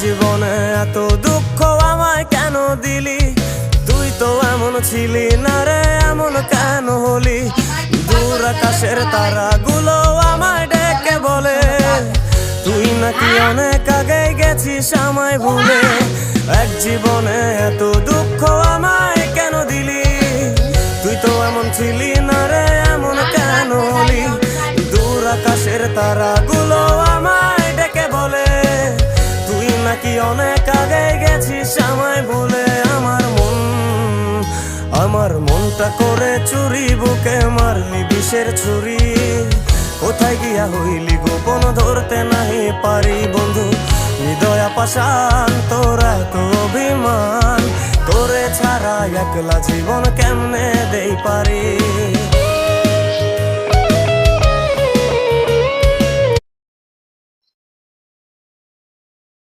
জীবনে এত দুঃখ আমায় কেন দিলি? তুই তো এমন ছিলি না রে, এমন কেন হলি? দূর আকাশের তারাগুলো আমায় ডেকে বলে তুই নাকি অনেক আগে গেছিস আমায় ভুলে। এক জীবনে এত দুঃখ আমায় কেন দিলি? তুই তো এমন ছিলি না রে, এমন কেন হলি? দূর আকাশের তারাগুলো আমায় ডেকে বলে তুই নাকি অনেক আগে গেছিস আমায় ভুলে। আমার মনটা করে চুরি, বুকে মারলি বিষের ছুরি। কোথায় গিয়া হইলি গোপন ধরতে নাহি পারি বন্ধু। হৃদয় পাষাণ তোর এত অভিমান, তোরে ছাড়া একলা জীবন কেমনে দেই পারি?